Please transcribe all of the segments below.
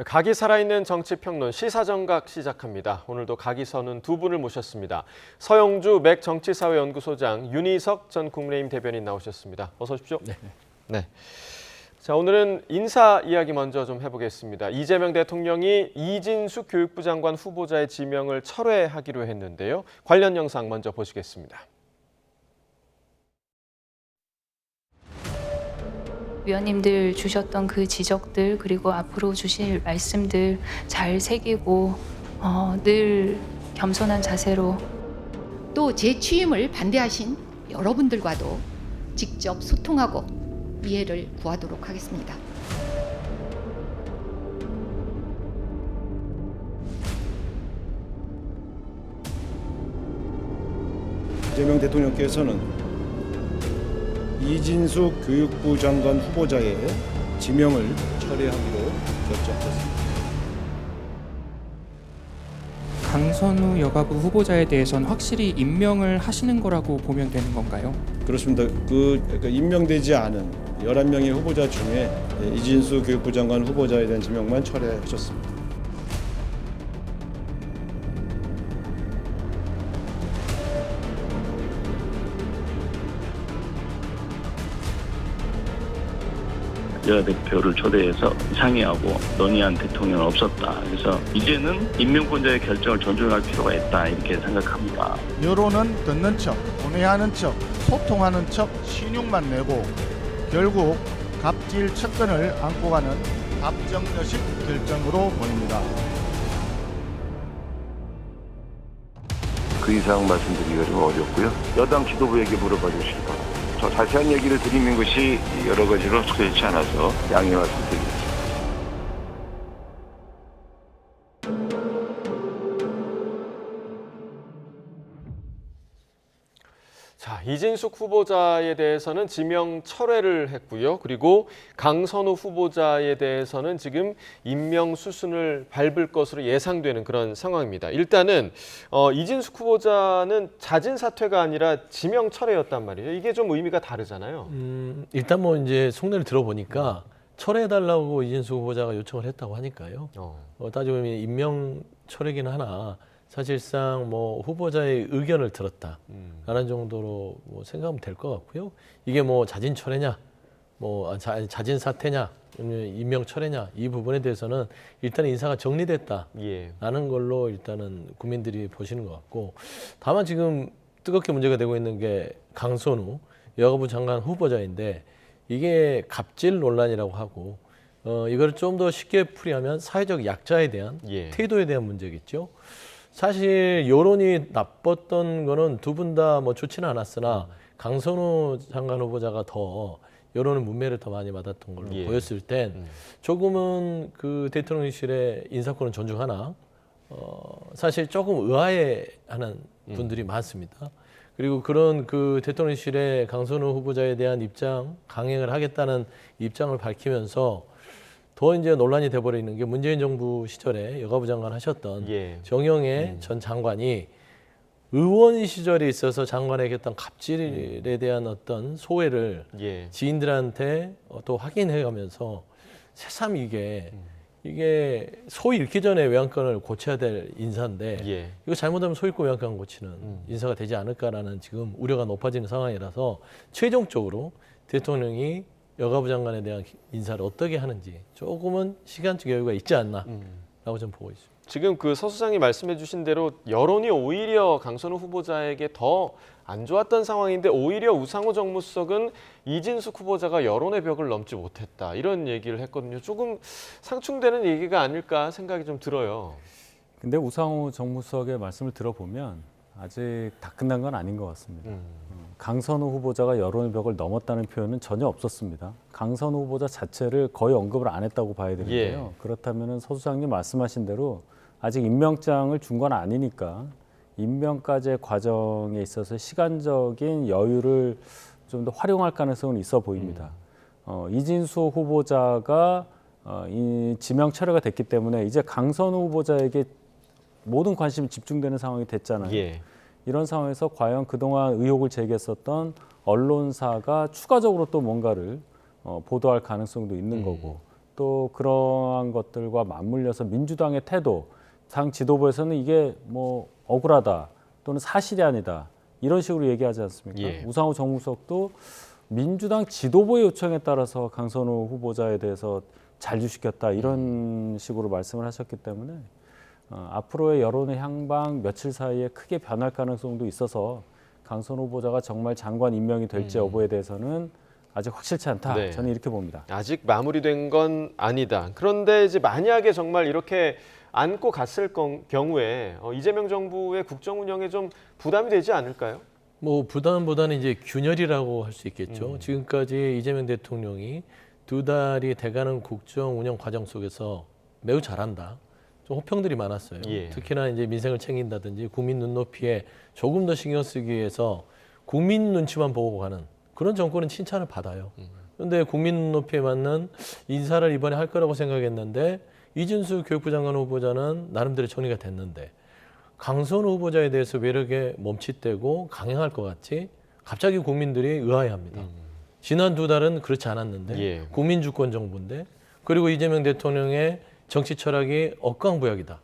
각이 살아있는 정치평론 시사정각 시작합니다. 오늘도 각이 서는 두 분을 모셨습니다. 서영주 맥정치사회연구소장, 윤희석 전 국민의힘 대변인 나오셨습니다. 어서 오십시오. 네. 자, 오늘은 인사 이야기 먼저 좀 해보겠습니다. 이재명 대통령이 이진숙 교육부 장관 후보자의 지명을 철회하기로 했는데요. 관련 영상 먼저 보시겠습니다. 위원님들 주셨던 그 지적들 그리고 앞으로 주실 말씀들 잘 새기고 늘 겸손한 자세로 또 제 취임을 반대하신 여러분들과도 직접 소통하고 이해를 구하도록 하겠습니다. 이재명 대통령께서는 이진숙 교육부 장관 후보자의 지명을 철회하기로 결정했습니다. 강선우 여가부 후보자에 대해서는 확실히 임명을 하시는 거라고 보면 되는 건가요? 그렇습니다. 그러니까 임명되지 않은 11명의 후보자 중에 이진숙 교육부 장관 후보자에 대한 지명만 철회하셨습니다. 여대표를 초대해서 상의하고 논의한 대통령은 없었다. 그래서 이제는 임명권자의 결정을 존중할 필요가 있다 이렇게 생각합니다. 여론은 듣는 척, 논의하는 척, 소통하는 척 신용만 내고 결국 갑질 측근을 안고 가는 답정너식 결정으로 보입니다. 그 이상 말씀드리기가 좀 어렵고요. 여당 지도부에게 물어봐 주시기 바랍니다. 더 자세한 얘기를 드리는 것이 여러 가지로 좋지 않아서 양해 말씀드립니다. 자, 이진숙 후보자에 대해서는 지명 철회를 했고요. 그리고 강선우 후보자에 대해서는 지금 임명 수순을 밟을 것으로 예상되는 그런 상황입니다. 일단은 이진숙 후보자는 자진 사퇴가 아니라 지명 철회였단 말이죠. 이게 좀 의미가 다르잖아요. 일단 뭐 이제 속내를 들어보니까 철회해달라고 이진숙 후보자가 요청을 했다고 하니까요. 따지고 보면 임명 철회긴 하나 사실상 뭐 후보자의 의견을 들었다라는 정도로 뭐 생각하면 될 것 같고요. 이게 뭐 자진 철회냐, 뭐 자진 사퇴냐, 임명 철회냐 이 부분에 대해서는 일단 인사가 정리됐다라는 걸로 일단은 국민들이 보시는 것 같고, 다만 지금 뜨겁게 문제가 되고 있는 게 강선우 여가부 장관 후보자인데 이게 갑질 논란이라고 하고 이걸 좀 더 쉽게 풀이하면 사회적 약자에 대한 태도에 대한 문제겠죠. 사실 여론이 나빴던 거는 두 분 다 뭐 좋지는 않았으나 강선우 장관 후보자가 더 여론의 문매를 더 많이 받았던 걸로 보였을 땐 조금은 그 대통령실의 인사권은 존중하나 사실 조금 의아해하는 분들이 많습니다. 그리고 그런 그 대통령실의 강선우 후보자에 대한 입장 강행을 하겠다는 입장을 밝히면서 더 이제 논란이 돼버리는 게 문재인 정부 시절에 여가부 장관 하셨던 정영애 전 장관이 의원 시절에 있어서 장관에게 했던 갑질에 대한 어떤 소회를 지인들한테 또 확인해가면서 새삼 이게 소 잃기 전에 외양간을 고쳐야 될 인사인데 이거 잘못하면 소 잃고 외양간 고치는 인사가 되지 않을까라는 지금 우려가 높아지는 상황이라서 최종적으로 대통령이 여가부 장관에 대한 인사를 어떻게 하는지 조금은 시간적 여유가 있지 않나라고 좀 보고 있습니다. 지금 그 서 수장이 말씀해 주신 대로 여론이 오히려 강선우 후보자에게 더 안 좋았던 상황인데 오히려 우상호 정무수석은 이진숙 후보자가 여론의 벽을 넘지 못했다 이런 얘기를 했거든요. 조금 상충되는 얘기가 아닐까 생각이 좀 들어요. 근데 우상호 정무수석의 말씀을 들어보면 아직 다 끝난 건 아닌 것 같습니다. 강선우 후보자가 여론의 벽을 넘었다는 표현은 전혀 없었습니다. 강선우 후보자 자체를 거의 언급을 안 했다고 봐야 되는데요. 그렇다면 서 수장님 말씀하신 대로 아직 임명장을 준 건 아니니까 임명까지의 과정에 있어서 시간적인 여유를 좀 더 활용할 가능성은 있어 보입니다. 이진수 후보자가 이 지명 철회가 됐기 때문에 이제 강선우 후보자에게 모든 관심이 집중되는 상황이 됐잖아요. 이런 상황에서 과연 그동안 의혹을 제기했었던 언론사가 추가적으로 또 뭔가를 보도할 가능성도 있는 거고, 또 그러한 것들과 맞물려서 민주당의 태도, 당 지도부에서는 이게 뭐 억울하다 또는 사실이 아니다 이런 식으로 얘기하지 않습니까? 예. 우상호 정무수석도 민주당 지도부의 요청에 따라서 강선우 후보자에 대해서 잔류시켰다 이런 식으로 말씀을 하셨기 때문에 앞으로의 여론의 향방 며칠 사이에 크게 변할 가능성도 있어서 강선우 후보자가 정말 장관 임명이 될지 여부에 대해서는 아직 확실치 않다. 네. 저는 이렇게 봅니다. 아직 마무리된 건 아니다. 그런데 이제 만약에 정말 이렇게 안고 갔을 경우에 이재명 정부의 국정 운영에 좀 부담이 되지 않을까요? 뭐 부담보다는 이제 균열이라고 할 수 있겠죠. 지금까지 이재명 대통령이 2달이 돼가는 국정 운영 과정 속에서 매우 잘한다. 좀 호평들이 많았어요. 예. 특히나 이제 민생을 챙긴다든지 국민 눈높이에 조금 더 신경 쓰기 위해서 국민 눈치만 보고 가는 그런 정권은 칭찬을 받아요. 그런데 국민 눈높이에 맞는 인사를 이번에 할 거라고 생각했는데 이준수 교육부 장관 후보자는 나름대로 정리가 됐는데 강선우 후보자에 대해서 왜 이렇게 멈칫대고 강행할 것 같지? 갑자기 국민들이 의아해합니다. 지난 2달은 그렇지 않았는데 예. 국민주권 정부인데 그리고 이재명 대통령의 정치 철학이 억강부약이다.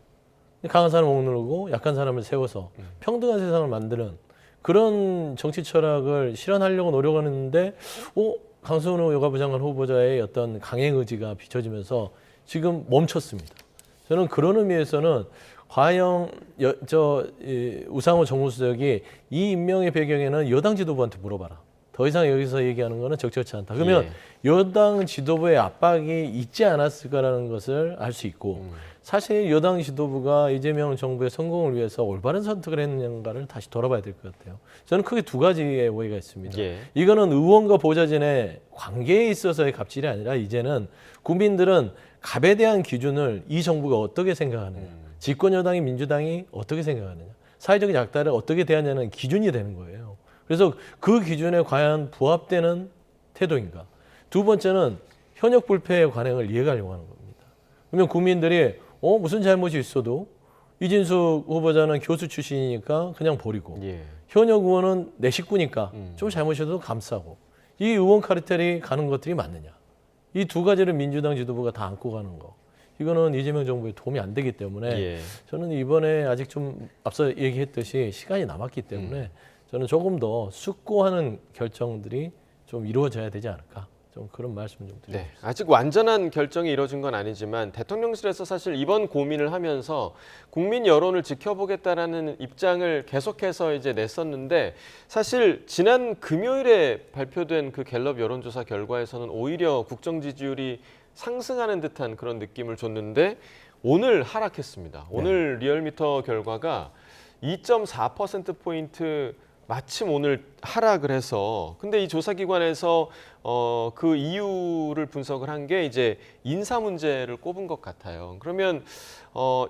강한 사람을 억누르고 약한 사람을 세워서 평등한 세상을 만드는 그런 정치 철학을 실현하려고 노력하는데 강선우 여가부 장관 후보자의 어떤 강행 의지가 비춰지면서 지금 멈췄습니다. 저는 그런 의미에서는 과연 우상호 정무수석이 이 임명의 배경에는 여당 지도부한테 물어봐라. 더 이상 여기서 얘기하는 거는 적절치 않다. 그러면 여당 지도부의 압박이 있지 않았을까라는 것을 알 수 있고 사실 여당 지도부가 이재명 정부의 성공을 위해서 올바른 선택을 했는가를 다시 돌아봐야 될 것 같아요. 저는 크게 2가지의 오해가 있습니다. 예. 이거는 의원과 보좌진의 관계에 있어서의 갑질이 아니라 이제는 국민들은 갑에 대한 기준을 이 정부가 어떻게 생각하느냐, 집권 여당이 민주당이 어떻게 생각하느냐, 사회적 약자를 어떻게 대하냐는 기준이 되는 거예요. 그래서 그 기준에 과연 부합되는 태도인가. 두 번째는 현역 불패의 관행을 이해하려고 하는 겁니다. 그러면 국민들이 무슨 잘못이 있어도 이진숙 후보자는 교수 출신이니까 그냥 버리고 예. 현역 의원은 내 식구니까 좀 잘못이어도 감싸고 이 의원 카르텔이 가는 것들이 맞느냐. 이 2가지를 민주당 지도부가 다 안고 가는 거. 이거는 이재명 정부에 도움이 안 되기 때문에 예. 저는 이번에 아직 좀 앞서 얘기했듯이 시간이 남았기 때문에 저는 조금 더 숙고하는 결정들이 좀 이루어져야 되지 않을까. 좀 그런 말씀 좀 드립니다. 네, 아직 완전한 결정이 이뤄진 건 아니지만 대통령실에서 사실 이번 고민을 하면서 국민 여론을 지켜보겠다라는 입장을 계속해서 이제 냈었는데 사실 지난 금요일에 발표된 그 갤럽 여론조사 결과에서는 오히려 국정 지지율이 상승하는 듯한 그런 느낌을 줬는데 오늘 하락했습니다. 오늘 리얼미터 결과가 2.4%포인트 마침 오늘 하락을 해서 근데 이 조사기관에서 그 이유를 분석을 한 게 이제 인사 문제를 꼽은 것 같아요. 그러면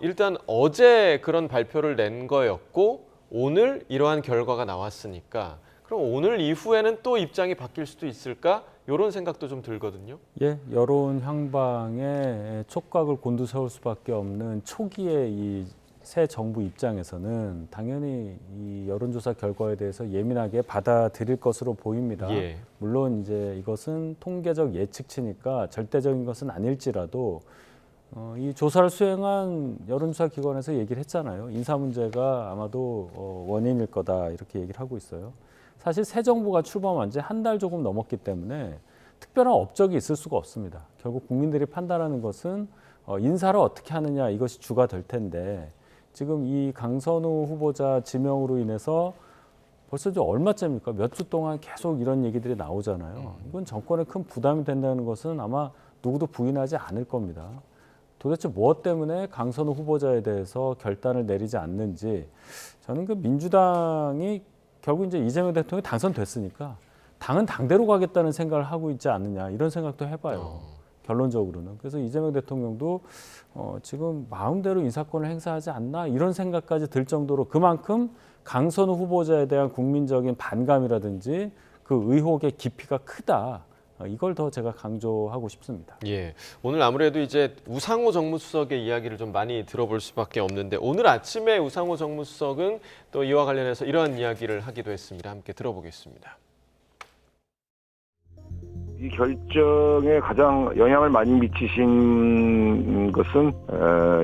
일단 어제 그런 발표를 낸 거였고 오늘 이러한 결과가 나왔으니까 그럼 오늘 이후에는 또 입장이 바뀔 수도 있을까? 이런 생각도 좀 들거든요. 예, 여론 향방에 촉각을 곤두세울 수밖에 없는 초기의 이 새 정부 입장에서는 당연히 이 여론조사 결과에 대해서 예민하게 받아들일 것으로 보입니다. 예. 물론 이제 이것은 통계적 예측치니까 절대적인 것은 아닐지라도 이 조사를 수행한 여론조사 기관에서 얘기를 했잖아요. 인사 문제가 아마도 원인일 거다 이렇게 얘기를 하고 있어요. 사실 새 정부가 출범한 지 한 달 조금 넘었기 때문에 특별한 업적이 있을 수가 없습니다. 결국 국민들이 판단하는 것은 인사를 어떻게 하느냐 이것이 주가 될 텐데 지금 이 강선우 후보자 지명으로 인해서 벌써 이제 얼마째입니까? 몇 주 동안 계속 이런 얘기들이 나오잖아요. 이건 정권에 큰 부담이 된다는 것은 아마 누구도 부인하지 않을 겁니다. 도대체 무엇 때문에 강선우 후보자에 대해서 결단을 내리지 않는지 저는 그 민주당이 결국 이제 이재명 대통령이 당선됐으니까 당은 당대로 가겠다는 생각을 하고 있지 않느냐 이런 생각도 해봐요. 결론적으로는. 그래서 이재명 대통령도 지금 마음대로 인사권을 행사하지 않나 이런 생각까지 들 정도로 그만큼 강선우 후보자에 대한 국민적인 반감이라든지 그 의혹의 깊이가 크다. 이걸 더 제가 강조하고 싶습니다. 예, 오늘 아무래도 이제 우상호 정무수석의 이야기를 좀 많이 들어볼 수밖에 없는데 오늘 아침에 우상호 정무수석은 또 이와 관련해서 이러한 이야기를 하기도 했습니다. 함께 들어보겠습니다. 이 결정에 가장 영향을 많이 미치신 것은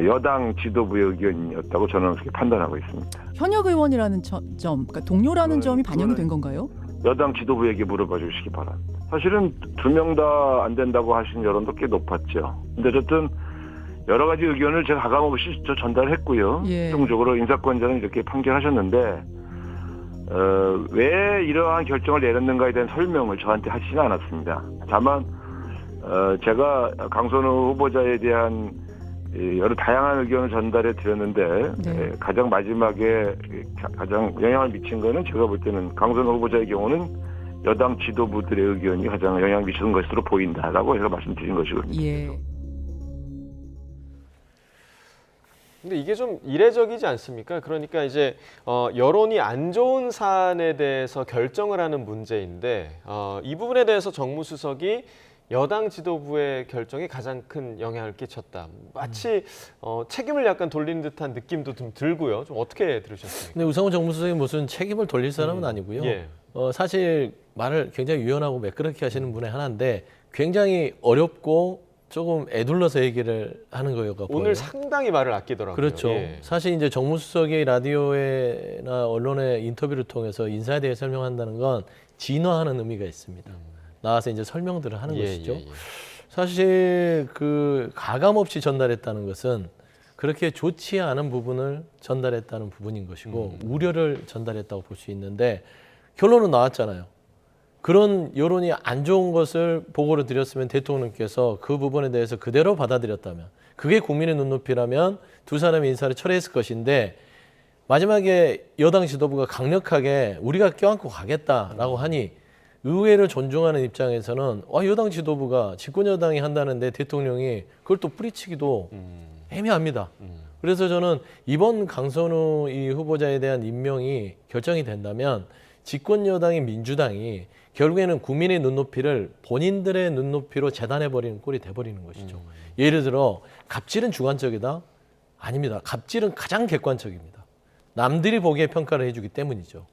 여당 지도부의 의견이었다고 저는 그렇게 판단하고 있습니다. 현역 의원이라는 점, 그러니까 동료라는 점이 반영이 된 건가요? 여당 지도부에게 물어봐 주시기 바랍니다. 사실은 2명 다 안 된다고 하신 여론도 꽤 높았죠. 근데 어쨌든 여러 가지 의견을 제가 가감없이 전달했고요. 예. 최종적으로 인사권자는 이렇게 판결하셨는데 왜 이러한 결정을 내렸는가에 대한 설명을 저한테 하시지는 않았습니다. 다만 제가 강선우 후보자에 대한 여러 다양한 의견을 전달해 드렸는데 네. 가장 마지막에 가장 영향을 미친 거는 제가 볼 때는 강선우 후보자의 경우는 여당 지도부들의 의견이 가장 영향을 미치는 것으로 보인다라고 제가 말씀드린 것이거든요. 예. 근데 이게 좀 이례적이지 않습니까? 그러니까 이제 여론이 안 좋은 사안에 대해서 결정을 하는 문제인데 이 부분에 대해서 정무수석이 여당 지도부의 결정이 가장 큰 영향을 끼쳤다. 마치 책임을 약간 돌리는 듯한 느낌도 좀 들고요. 좀 어떻게 들으셨습니까? 근데 우상호 정무수석이 무슨 책임을 돌릴 사람은 아니고요. 예. 사실 말을 굉장히 유연하고 매끄럽게 하시는 분의 하나인데 굉장히 어렵고 조금 애둘러서 얘기를 하는 거예요. 오늘 상당히 말을 아끼더라고요. 그렇죠. 예. 사실 이제 정무수석이 라디오나 언론의 인터뷰를 통해서 인사에 대해 설명한다는 건 진화하는 의미가 있습니다. 나와서 이제 설명들을 하는 것이죠. 사실 그 가감 없이 전달했다는 것은 그렇게 좋지 않은 부분을 전달했다는 부분인 것이고 우려를 전달했다고 볼 수 있는데 결론은 나왔잖아요. 그런 여론이 안 좋은 것을 보고를 드렸으면 대통령께서 그 부분에 대해서 그대로 받아들였다면 그게 국민의 눈높이라면 두 사람의 인사를 철회했을 것인데 마지막에 여당 지도부가 강력하게 우리가 껴안고 가겠다라고 하니 의회를 존중하는 입장에서는 여당 지도부가 집권 여당이 한다는데 대통령이 그걸 또 뿌리치기도 애매합니다. 그래서 저는 이번 강선우 이 후보자에 대한 임명이 결정이 된다면 집권 여당인 민주당이 결국에는 국민의 눈높이를 본인들의 눈높이로 재단해버리는 꼴이 돼버리는 것이죠. 예를 들어 갑질은 주관적이다? 아닙니다. 갑질은 가장 객관적입니다. 남들이 보기에 평가를 해주기 때문이죠.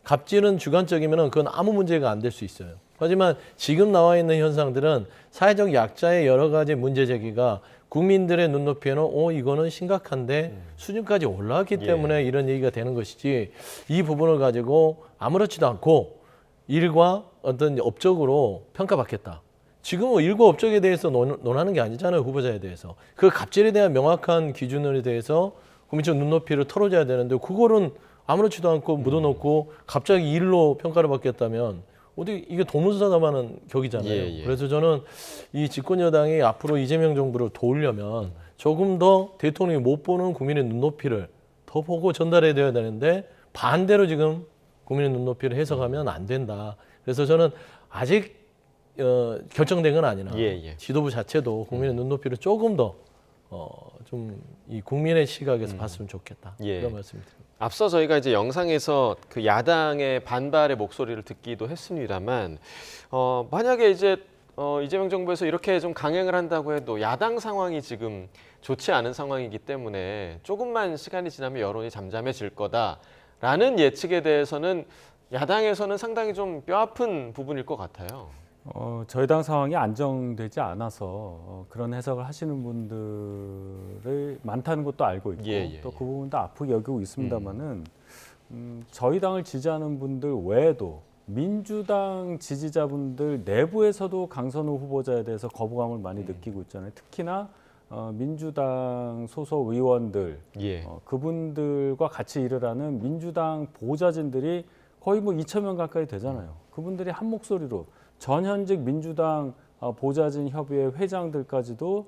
갑질은 주관적이면 그건 아무 문제가 안 될 수 있어요. 하지만 지금 나와 있는 현상들은 사회적 약자의 여러 가지 문제 제기가 국민들의 눈높이에는 이거는 심각한데 수준까지 올라왔기 때문에 이런 얘기가 되는 것이지 이 부분을 가지고 아무렇지도 않고 일과 어떤 업적으로 평가받겠다. 지금은 일과 업적에 대해서 논하는 게 아니잖아요. 후보자에 대해서. 그 갑질에 대한 명확한 기준에 대해서 국민적 눈높이를 털어줘야 되는데 그거는 아무렇지도 않고 묻어놓고 갑자기 일로 평가를 받겠다면 어디 이게 도문서답하는 격이잖아요. 그래서 저는 이 집권 여당이 앞으로 이재명 정부를 도우려면 조금 더 대통령이 못 보는 국민의 눈높이를 더 보고 전달해야 되는데 반대로 지금 국민의 눈높이를 해석하면 안 된다. 그래서 저는 아직 결정된 건 아니나 지도부 자체도 국민의 눈높이를 조금 더 좀 이 국민의 시각에서 봤으면 좋겠다. 그런 말씀드립니다. 앞서 저희가 이제 영상에서 그 야당의 반발의 목소리를 듣기도 했습니다만 만약에 이제 이재명 정부에서 이렇게 좀 강행을 한다고 해도 야당 상황이 지금 좋지 않은 상황이기 때문에 조금만 시간이 지나면 여론이 잠잠해질 거다라는 예측에 대해서는 야당에서는 상당히 좀 뼈아픈 부분일 것 같아요. 저희 당 상황이 안정되지 않아서 그런 해석을 하시는 분들이 많다는 것도 알고 있고 또 그 부분도 아프게 여기고 있습니다만은 저희 당을 지지하는 분들 외에도 민주당 지지자분들 내부에서도 강선우 후보자에 대해서 거부감을 많이 느끼고 있잖아요. 특히나 민주당 소속 의원들 그분들과 같이 일을 하는 민주당 보좌진들이 거의 2,000명 가까이 되잖아요. 그분들이 한 목소리로 전현직 민주당 보좌진 협의회 회장들까지도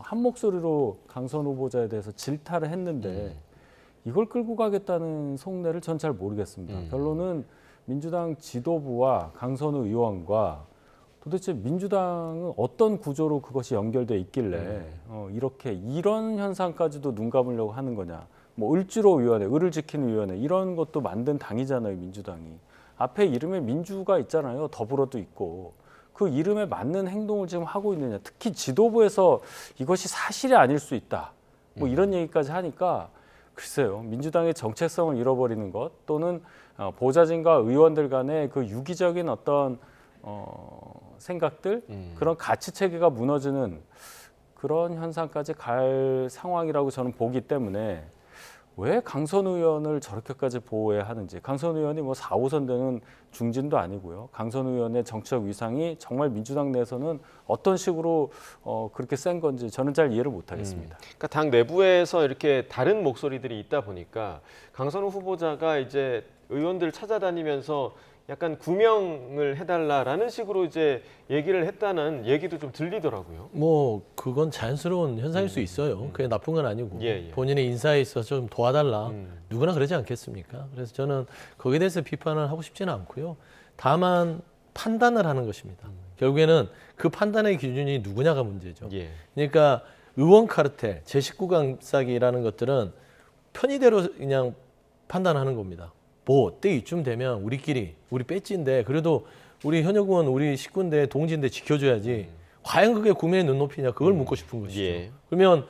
한 목소리로 강선우 후보자에 대해서 질타를 했는데 이걸 끌고 가겠다는 속내를 전 잘 모르겠습니다. 결론은 민주당 지도부와 강선우 의원과 도대체 민주당은 어떤 구조로 그것이 연결돼 있길래 이런 현상까지도 눈 감으려고 하는 거냐. 을지로위원회, 을을 지키는 위원회 이런 것도 만든 당이잖아요. 민주당이. 앞에 이름에 민주가 있잖아요. 더불어도 있고. 그 이름에 맞는 행동을 지금 하고 있느냐. 특히 지도부에서 이것이 사실이 아닐 수 있다. 이런 얘기까지 하니까 글쎄요. 민주당의 정체성을 잃어버리는 것 또는 보좌진과 의원들 간의 그 유기적인 어떤 생각들, 그런 가치 체계가 무너지는 그런 현상까지 갈 상황이라고 저는 보기 때문에 왜 강선우 의원을 저렇게까지 보호해야 하는지. 강선우 의원이 뭐 4, 5선 되는 중진도 아니고요. 강선우 의원의 정치적 위상이 정말 민주당 내에서는 어떤 식으로 그렇게 센 건지 저는 잘 이해를 못하겠습니다. 그러니까 당 내부에서 이렇게 다른 목소리들이 있다 보니까 강선우 후보자가 이제 의원들 찾아다니면서 약간 구명을 해달라라는 식으로 이제 얘기를 했다는 얘기도 좀 들리더라고요. 뭐 그건 자연스러운 현상일 수 있어요. 그게 나쁜 건 아니고 예, 예. 본인의 인사에 있어서 좀 도와달라. 누구나 그러지 않겠습니까? 그래서 저는 거기에 대해서 비판을 하고 싶지는 않고요. 다만 판단을 하는 것입니다. 결국에는 그 판단의 기준이 누구냐가 문제죠. 예. 그러니까 의원 카르텔, 제19 감싸기라는 것들은 편의대로 그냥 판단하는 겁니다. 뭐 때이쯤 되면 우리 배지인데 그래도 우리 현역 의원 우리 식구인데 동지인데 지켜줘야지. 과연 그게 국민의 눈높이냐 그걸 묻고 싶은 것이죠. 예. 그러면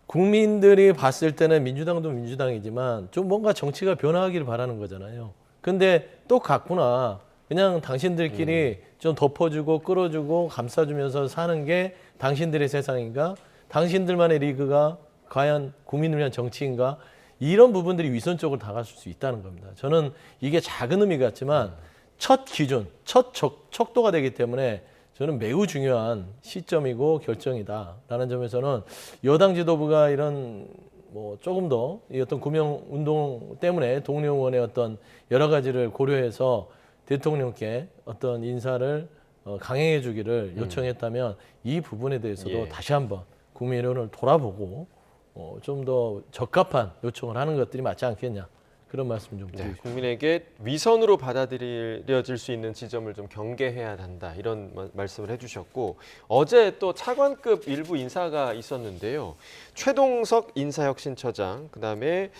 국민들이 봤을 때는 민주당도 민주당이지만 좀 뭔가 정치가 변화하기를 바라는 거잖아요. 근데 또 같구나. 그냥 당신들끼리 좀 덮어주고 끌어주고 감싸주면서 사는 게 당신들의 세상인가? 당신들만의 리그가 과연 국민을 위한 정치인가? 이런 부분들이 위선적으로 다가설 수 있다는 겁니다. 저는 이게 작은 의미 같지만 첫 기준, 첫 척도가 되기 때문에 저는 매우 중요한 시점이고 결정이다라는 점에서는 여당 지도부가 이런 뭐 조금 더 이 어떤 구명 운동 때문에 동료 의원의 어떤 여러 가지를 고려해서 대통령께 어떤 인사를 강행해 주기를 요청했다면 이 부분에 대해서도 예. 다시 한번 국민 여론을 돌아보고 좀 더 적합한 요청을 하는 것들이 맞지 않겠냐 그런 말씀 좀 드리고 싶습니다. 국민에게 위선으로 받아들여질 수 있는 지점을 좀 경계해야 한다 이런 말씀을 해주셨고 어제 또 차관급 일부 인사가 있었는데요. 최동석 인사혁신처장 그다음에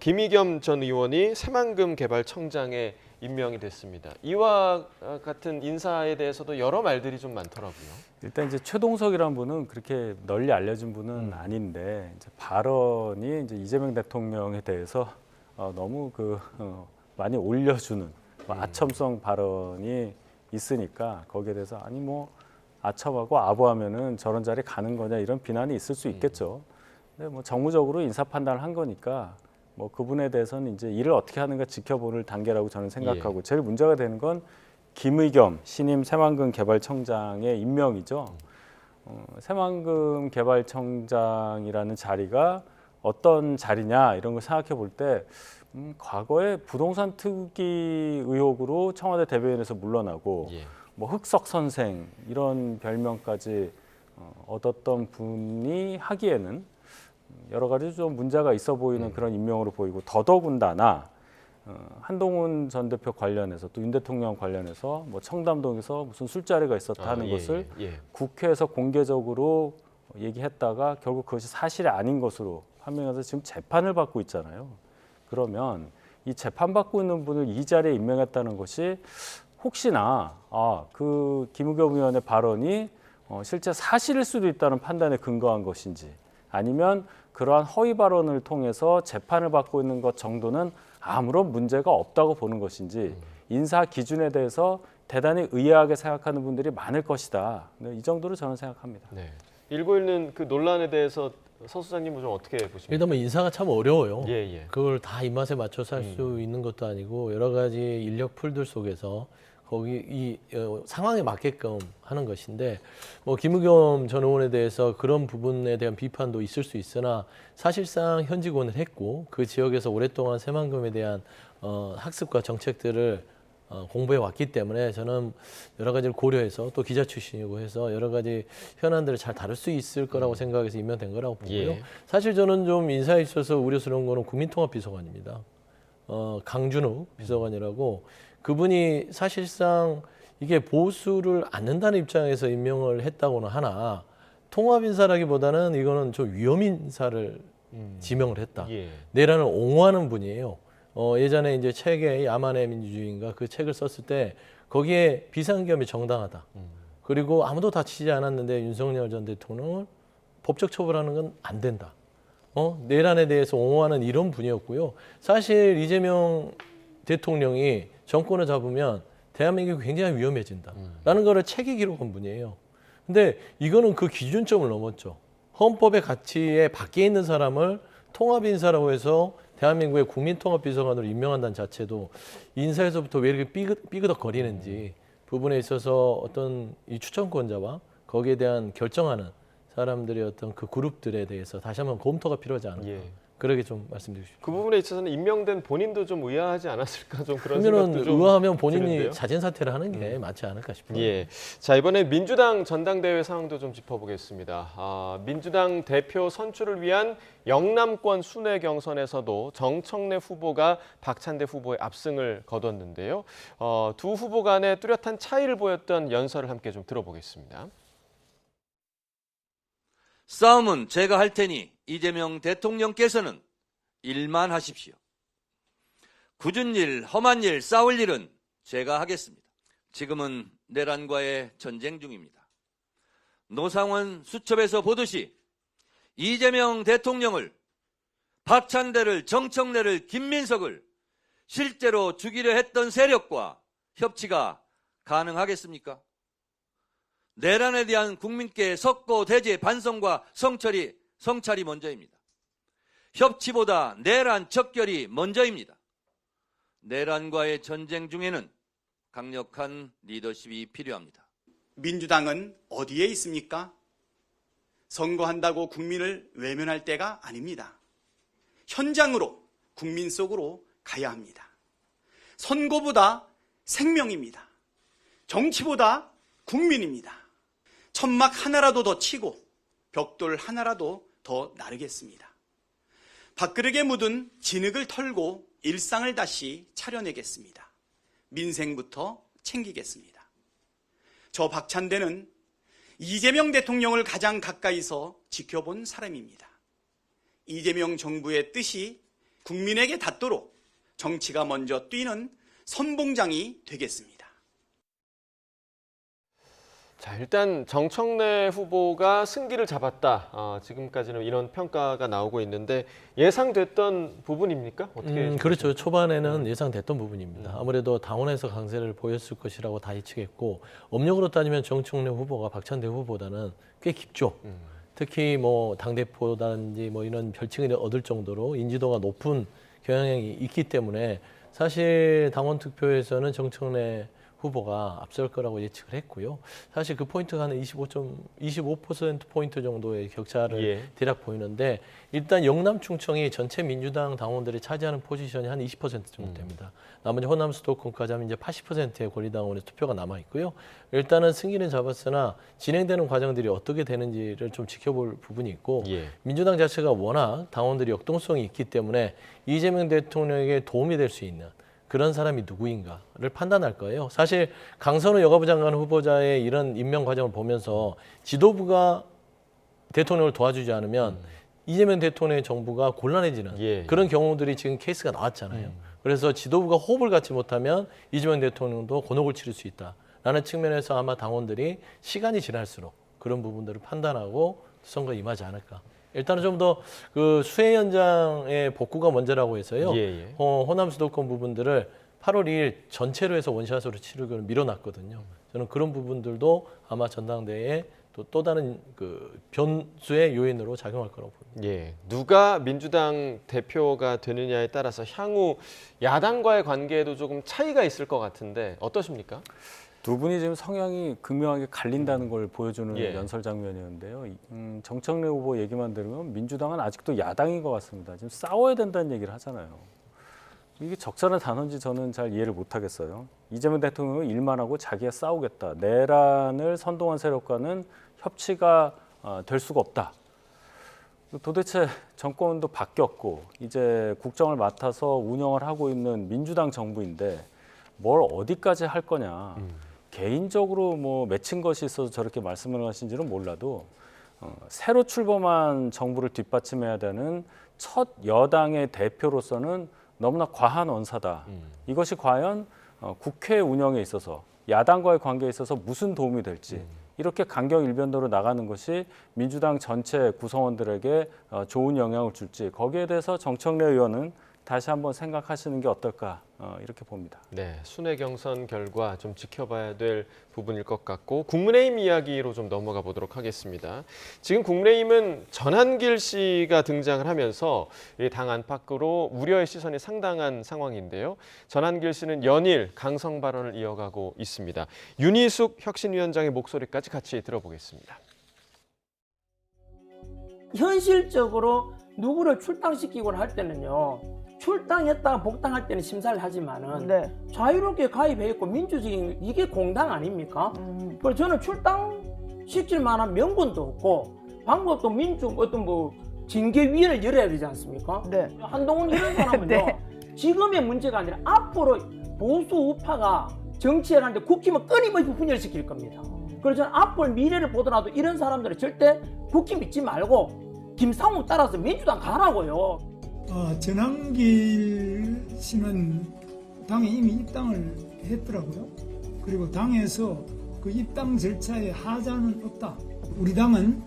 김의겸 전 의원이 새만금 개발청장에 임명이 됐습니다. 이와 같은 인사에 대해서도 여러 말들이 좀 많더라고요. 일단 이제 최동석이라는 분은 그렇게 널리 알려진 분은 아닌데 이제 발언이 이제 이재명 대통령에 대해서 너무 많이 올려주는 아첨성 발언이 있으니까 거기에 대해서 아니 뭐 아첨하고 아부하면은 저런 자리 가는 거냐 이런 비난이 있을 수 있겠죠. 근데 뭐 정무적으로 인사 판단을 한 거니까 뭐 그분에 대해서는 이제 일을 어떻게 하는가 지켜보는 단계라고 저는 생각하고 제일 문제가 되는 건 김의겸 신임 새만금 개발청장의 임명이죠. 새만금 개발청장이라는 자리가 어떤 자리냐 이런 걸 생각해 볼 때 과거에 부동산 투기 의혹으로 청와대 대변인에서 물러나고 뭐 흑석 선생 이런 별명까지 얻었던 분이 하기에는 여러 가지 좀 문제가 있어 보이는 그런 임명으로 보이고 더더군다나 한동훈 전 대표 관련해서 또 윤 대통령 관련해서 뭐 청담동에서 무슨 술자리가 있었다 하는 것을 국회에서 공개적으로 얘기했다가 결국 그것이 사실이 아닌 것으로 판명해서 지금 재판을 받고 있잖아요. 그러면 이 재판받고 있는 분을 이 자리에 임명했다는 것이 혹시나 그 김의겸 의원의 발언이 실제 사실일 수도 있다는 판단에 근거한 것인지 아니면 그러한 허위 발언을 통해서 재판을 받고 있는 것 정도는 아무런 문제가 없다고 보는 것인지 인사 기준에 대해서 대단히 의아하게 생각하는 분들이 많을 것이다. 이 정도로 저는 생각합니다. 네. 일고 있는 그 논란에 대해서 서 수장님은 좀 어떻게 보십니까? 일단 뭐 인사가 참 어려워요. 예. 그걸 다 입맛에 맞춰서 할 수 있는 것도 아니고 여러 가지 인력 풀들 속에서 거기 이 상황에 맞게끔 하는 것인데 뭐 김의겸 전 의원에 대해서 그런 부분에 대한 비판도 있을 수 있으나 사실상 현직원을 했고 그 지역에서 오랫동안 새만금에 대한 학습과 정책들을 공부해 왔기 때문에 저는 여러 가지를 고려해서 또 기자 출신이고 해서 여러 가지 현안들을 잘 다룰 수 있을 거라고 생각해서 임명된 거라고 보고요. 사실 저는 좀 인사에 있어서 우려스러운 거는 국민통합비서관입니다. 강준욱 비서관이라고 그분이 사실상 이게 보수를 않는다는 입장에서 임명을 했다고는 하나 통합인사라기보다는 이거는 좀 위험인사를 지명을 했다. 내란을 옹호하는 분이에요. 예전에 이제 책에 야만의 민주주의인가 그 책을 썼을 때 거기에 비상계엄이 정당하다. 그리고 아무도 다치지 않았는데 윤석열 전 대통령을 법적 처벌하는 건 안 된다. 내란에 대해서 옹호하는 이런 분이었고요. 사실 이재명 대통령이 정권을 잡으면 대한민국이 굉장히 위험해진다라는 거를 책에 기록한 분이에요. 근데 이거는 그 기준점을 넘었죠. 헌법의 가치에 밖에 있는 사람을 통합인사라고 해서 대한민국의 국민통합비서관으로 임명한다는 자체도 인사에서부터 왜 이렇게 삐그덕거리는지 부분에 있어서 어떤 이 추천권자와 거기에 대한 결정하는 사람들의 어떤 그 그룹들에 대해서 다시 한번 검토가 필요하지 않을까. 예. 그렇게 좀 말씀드리고 싶습니다. 그 부분에 있어서는 임명된 본인도 좀 의아하지 않았을까 좀 그런 그러면은 생각도 좀 의아하면 본인이 드는데요. 자진 사퇴를 하는 게 맞지 않을까 싶어요. 예. 자, 이번에 민주당 전당대회 상황도 좀 짚어보겠습니다. 민주당 대표 선출을 위한 영남권 순회 경선에서도 정청래 후보가 박찬대 후보의 압승을 거뒀는데요. 두 후보 간에 뚜렷한 차이를 보였던 연설을 함께 좀 들어보겠습니다. 싸움은 제가 할 테니 이재명 대통령께서는 일만 하십시오. 굳은 일, 험한 일, 싸울 일은 제가 하겠습니다. 지금은 내란과의 전쟁 중입니다. 노상원 수첩에서 보듯이 이재명 대통령을, 박찬대를, 정청래를, 김민석을 실제로 죽이려 했던 세력과 협치가 가능하겠습니까? 내란에 대한 국민께 석고 대제 반성과 성찰이 먼저입니다. 협치보다 내란 척결이 먼저입니다. 내란과의 전쟁 중에는 강력한 리더십이 필요합니다. 민주당은 어디에 있습니까? 선거한다고 국민을 외면할 때가 아닙니다. 현장으로, 국민 속으로 가야 합니다. 선거보다 생명입니다. 정치보다 국민입니다. 천막 하나라도 더 치고 벽돌 하나라도 더 나르겠습니다. 밥그릇에 묻은 진흙을 털고 일상을 다시 차려내겠습니다. 민생부터 챙기겠습니다. 저 박찬대는 이재명 대통령을 가장 가까이서 지켜본 사람입니다. 이재명 정부의 뜻이 국민에게 닿도록 정치가 먼저 뛰는 선봉장이 되겠습니다. 자, 일단 정청래 후보가 승기를 잡았다. 지금까지는 이런 평가가 나오고 있는데 예상됐던 부분입니까? 어떻게? 그렇죠. 초반에는 예상됐던 부분입니다. 아무래도 당원에서 강세를 보였을 것이라고 다 예측했고 업력으로 따지면 정청래 후보가 박찬대 후보보다는 꽤 깊죠. 특히 뭐 당대표라든지 뭐 이런 별칭을 얻을 정도로 인지도가 높은 경향이 있기 때문에 사실 당원 투표에서는 정청래 후보가 앞설 거라고 예측을 했고요. 사실 그 포인트가 한 25%포인트 정도의 격차를 대략 보이는데 일단 영남 충청이 전체 민주당 당원들이 차지하는 포지션이 한 20% 정도 됩니다. 나머지 호남 수도권까지 하면 이제 80%의 권리당원의 투표가 남아 있고요. 일단은 승기는 잡았으나 진행되는 과정들이 어떻게 되는지를 좀 지켜볼 부분이 있고 민주당 자체가 워낙 당원들이 역동성이 있기 때문에 이재명 대통령에게 도움이 될 수 있는 그런 사람이 누구인가를 판단할 거예요. 사실 강선우 여가부 장관 후보자의 이런 임명 과정을 보면서 지도부가 대통령을 도와주지 않으면 이재명 대통령의 정부가 곤란해지는 그런 경우들이 지금 케이스가 나왔잖아요. 그래서 지도부가 호흡을 갖지 못하면 이재명 대통령도 곤혹을 치를 수 있다라는 측면에서 아마 당원들이 시간이 지날수록 그런 부분들을 판단하고 선거에 임하지 않을까. 일단은 좀 더 그 수해 현장의 복구가 먼저라고 해서요. 호남 수도권 부분들을 8월 2일 전체로 해서 원샷으로 치르기로 밀어놨거든요. 저는 그런 부분들도 아마 전당대회에 또 다른 그 변수의 요인으로 작용할 거라고 봅니다. 누가 민주당 대표가 되느냐에 따라서 향후 야당과의 관계에도 조금 차이가 있을 것 같은데 어떠십니까? 두 분이 지금 성향이 극명하게 갈린다는 걸 보여주는 연설 장면이었는데요. 정청래 후보 얘기만 들으면 민주당은 아직도 야당인 것 같습니다. 지금 싸워야 된다는 얘기를 하잖아요. 이게 적절한 단어인지 저는 잘 이해를 못하겠어요. 이재명 대통령은 일만 하고 자기가 싸우겠다. 내란을 선동한 세력과는 협치가 될 수가 없다. 도대체 정권도 바뀌었고 이제 국정을 맡아서 운영을 하고 있는 민주당 정부인데 뭘 어디까지 할 거냐. 개인적으로 뭐 맺힌 것이 있어서 저렇게 말씀을 하신지는 몰라도 새로 출범한 정부를 뒷받침해야 되는 첫 여당의 대표로서는 너무나 과한 언사다. 이것이 과연 국회 운영에 있어서 야당과의 관계에 있어서 무슨 도움이 될지 이렇게 강경 일변도로 나가는 것이 민주당 전체 구성원들에게 좋은 영향을 줄지 거기에 대해서 정청래 의원은 다시 한번 생각하시는 게 어떨까 이렇게 봅니다. 네, 순회 경선 결과 좀 지켜봐야 될 부분일 것 같고 국민의힘 이야기로 좀 넘어가 보도록 하겠습니다. 지금 국민의힘은 전한길 씨가 등장을 하면서 당 안팎으로 우려의 시선이 상당한 상황인데요. 전한길 씨는 연일 강성 발언을 이어가고 있습니다. 윤희숙 혁신위원장의 목소리까지 같이 들어보겠습니다. 현실적으로 누구를 출당시키거나 할 때는요. 출당했다가 복당할 때는 심사를 하지만은 자유롭게 가입해 있고 민주적인 이게 공당 아닙니까? 그래서 저는 출당시킬 만한 명분도 없고 방법도 민주 어떤 뭐 징계위원회를 열어야 되지 않습니까? 한동훈 이런 사람은요. 지금의 문제가 아니라 앞으로 보수 우파가 정치를 하는데 국힘은 끊임없이 분열시킬 겁니다. 그래서 저는 앞으로 미래를 보더라도 이런 사람들은 절대 국힘 믿지 말고 김상훈 따라서 민주당 가라고요. 전한길 씨는 당에 이미 입당을 했더라고요. 그리고 당에서 그 입당 절차에 하자는 없다. 우리 당은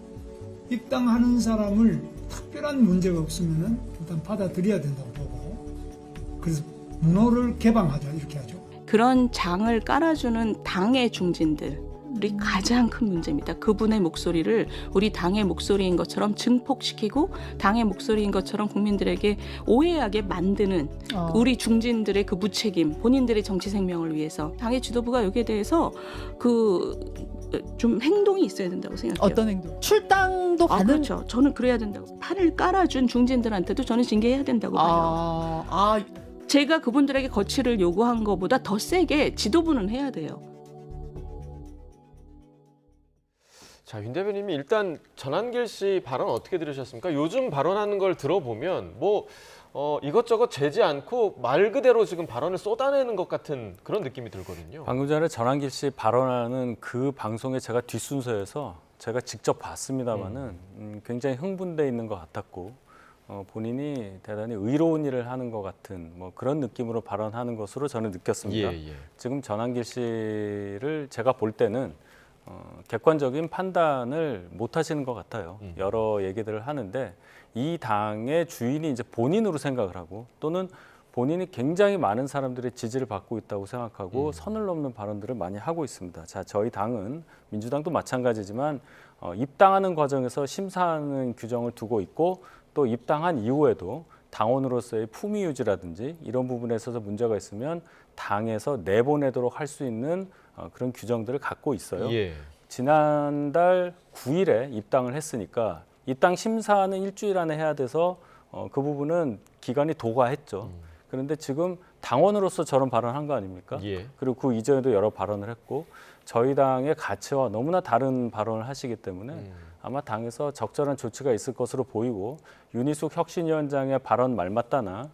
입당하는 사람을 특별한 문제가 없으면 일단 받아들여야 된다고 보고, 그래서 문호를 개방하자 이렇게 하죠. 그런 장을 깔아주는 당의 중진들이 가장 큰 문제입니다. 그분의 목소리를 우리 당의 목소리인 것처럼 증폭시키고 당의 목소리인 것처럼 국민들에게 오해하게 만드는 우리 중진들의 그 무책임, 본인들의 정치 생명을 위해서 당의 지도부가 여기에 대해서 좀 행동이 있어야 된다고 생각해요. 어떤 행동? 출당도 가능? 그렇죠. 저는 그래야 된다고. 판을 깔아준 중진들한테도 저는 징계해야 된다고 봐요. 제가 그분들에게 거취를 요구한 것보다 더 세게 지도부는 해야 돼요. 자, 윤 대변인이 일단 전한길 씨 발언 어떻게 들으셨습니까? 요즘 발언하는 걸 들어보면 이것저것 재지 않고 말 그대로 지금 발언을 쏟아내는 것 같은 그런 느낌이 들거든요. 방금 전에 전한길 씨 발언하는 그 방송에 제가 뒷순서에서 제가 직접 봤습니다마는 굉장히 흥분돼 있는 것 같았고 본인이 대단히 의로운 일을 하는 것 같은 그런 느낌으로 발언하는 것으로 저는 느꼈습니다. 지금 전한길 씨를 제가 볼 때는 객관적인 판단을 못 하시는 것 같아요. 여러 얘기들을 하는데 이 당의 주인이 이제 본인으로 생각을 하고 또는 본인이 굉장히 많은 사람들의 지지를 받고 있다고 생각하고 선을 넘는 발언들을 많이 하고 있습니다. 자, 저희 당은 민주당도 마찬가지지만 입당하는 과정에서 심사하는 규정을 두고 있고 또 입당한 이후에도 당원으로서의 품위 유지라든지 이런 부분에 있어서 문제가 있으면 당에서 내보내도록 할 수 있는 그런 규정들을 갖고 있어요. 지난달 9일에 입당을 했으니까 입당 심사는 일주일 안에 해야 돼서 그 부분은 기간이 도과했죠. 그런데 지금 당원으로서 저런 발언한 거 아닙니까? 그리고 그 이전에도 여러 발언을 했고 저희 당의 가치와 너무나 다른 발언을 하시기 때문에 아마 당에서 적절한 조치가 있을 것으로 보이고 윤희숙 혁신위원장의 발언 말맞다나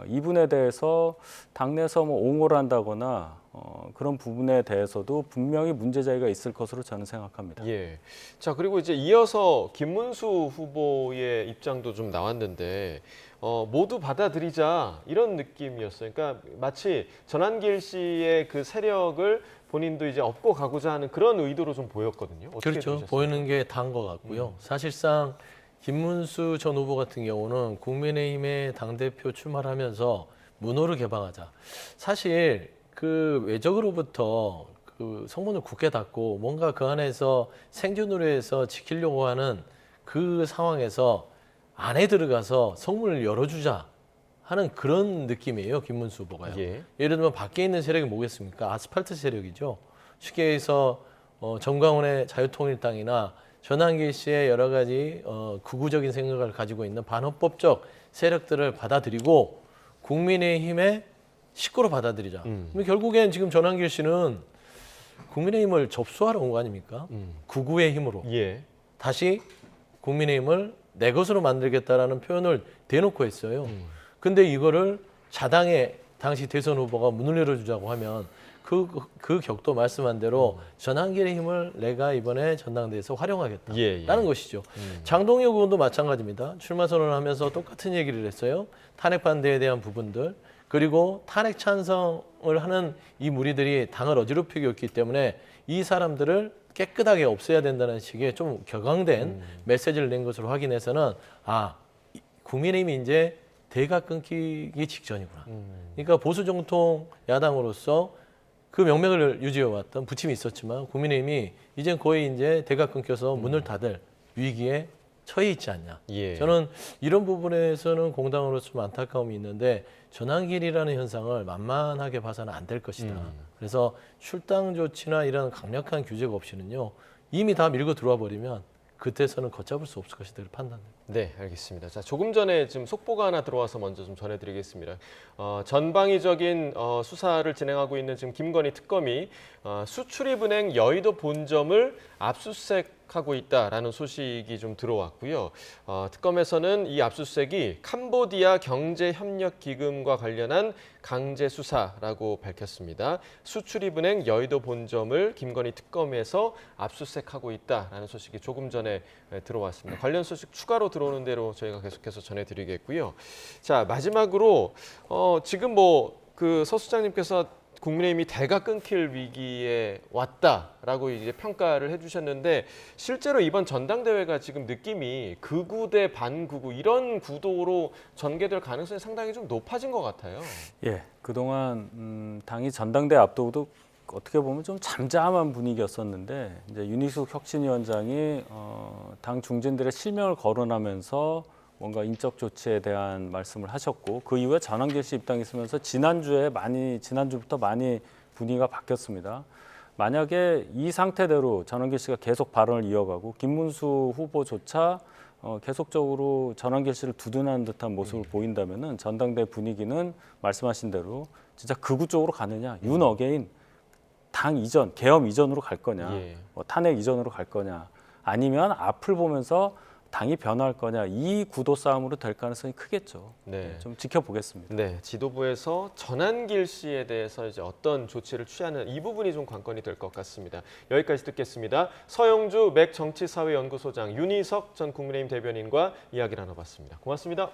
이분에 대해서 당내에서 옹호를 한다거나 그런 부분에 대해서도 분명히 문제제기가 있을 것으로 저는 생각합니다. 자, 그리고 이제 이어서 김문수 후보의 입장도 좀 나왔는데 모두 받아들이자 이런 느낌이었어요. 그러니까 마치 전한길 씨의 그 세력을 본인도 이제 업고 가고자 하는 그런 의도로 좀 보였거든요. 어떻게 그렇죠. 보셨어요? 보이는 게 다인 것 같고요. 사실상 김문수 전 후보 같은 경우는 국민의힘의 당대표 출마를 하면서 문호를 개방하자. 사실 그 외적으로부터 그 성문을 굳게 닫고 뭔가 그 안에서 생존으로 해서 지키려고 하는 그 상황에서 안에 들어가서 성문을 열어주자 하는 그런 느낌이에요. 김문수 후보가요. 예를 들면 밖에 있는 세력이 뭐겠습니까? 아스팔트 세력이죠. 쉽게 해서 정광훈의 자유통일당이나 전한길 씨의 여러 가지 극우적인 생각을 가지고 있는 반헌법적 세력들을 받아들이고 국민의힘의 식구로 받아들이자. 그럼 결국엔 지금 전한길 씨는 국민의힘을 접수하러 온 거 아닙니까? 극우의 힘으로. 다시 국민의힘을 내 것으로 만들겠다라는 표현을 대놓고 했어요. 근데 이거를 자당의 당시 대선 후보가 문을 열어주자고 하면 그 격도 말씀한 대로 전한길의 힘을 내가 이번에 전당대회에서 활용하겠다라는 것이죠. 장동혁 의원도 마찬가지입니다. 출마 선언을 하면서 똑같은 얘기를 했어요. 탄핵 반대에 대한 부분들 그리고 탄핵 찬성을 하는 이 무리들이 당을 어지럽히고 있기 때문에 이 사람들을 깨끗하게 없애야 된다는 식의 좀 격앙된 메시지를 낸 것으로 확인해서는 국민의힘이 이제 대가 끊기기 직전이구나. 그러니까 보수 정통 야당으로서 그 명맥을 유지해왔던 부침이 있었지만 국민의힘이 이젠 거의 이제 대가 끊겨서 문을 닫을 위기에 처해 있지 않냐. 예. 저는 이런 부분에서는 공당으로서 좀 안타까움이 있는데 전환길이라는 현상을 만만하게 봐서는 안 될 것이다. 그래서 출당 조치나 이런 강력한 규제가 없이는요. 이미 다 밀고 들어와 버리면 그때서는 걷잡을 수 없을 것이다 판단됩니다. 네, 알겠습니다. 자, 조금 전에 지금 속보가 하나 들어와서 먼저 좀 전해드리겠습니다. 전방위적인 수사를 진행하고 있는 지금 김건희 특검이 수출입은행 여의도 본점을 압수수색하고 있다라는 소식이 좀 들어왔고요. 특검에서는 이 압수수색이 캄보디아 경제협력기금과 관련한 강제 수사라고 밝혔습니다. 수출입은행 여의도 본점을 김건희 특검에서 압수수색하고 있다라는 소식이 조금 전에 들어왔습니다. 관련 소식 추가로 들어오는 대로 저희가 계속해서 전해드리겠고요. 자, 마지막으로 지금 그 서 수장님께서 국민의힘이 대가 끊길 위기에 왔다라고 이제 평가를 해주셨는데 실제로 이번 전당대회가 지금 느낌이 극우 대 반극우 이런 구도로 전개될 가능성이 상당히 좀 높아진 것 같아요. 예, 그동안 당이 전당대회 앞두고도 어떻게 보면 좀 잠잠한 분위기였었는데 이제 윤희숙 혁신위원장이 당 중진들의 실명을 거론하면서 뭔가 인적 조치에 대한 말씀을 하셨고 그 이후에 전환길 씨 입당했으면서 지난주부터 많이 분위기가 바뀌었습니다. 만약에 이 상태대로 전환길 씨가 계속 발언을 이어가고 김문수 후보조차 계속적으로 전환길 씨를 두둔하는 듯한 모습을 보인다면은 전당대 분위기는 말씀하신 대로 진짜 극우 쪽으로 가느냐, 윤 어게인 당 이전, 계엄 이전으로 갈 거냐, 탄핵 이전으로 갈 거냐, 아니면 앞을 보면서 당이 변화할 거냐, 이 구도 싸움으로 될 가능성이 크겠죠. 네. 좀 지켜보겠습니다. 네, 지도부에서 전환길 씨에 대해서 이제 어떤 조치를 취하는 이 부분이 좀 관건이 될 것 같습니다. 여기까지 듣겠습니다. 서영주 맥 정치사회연구소장 윤희석 전 국민의힘 대변인과 이야기 나눠봤습니다. 고맙습니다.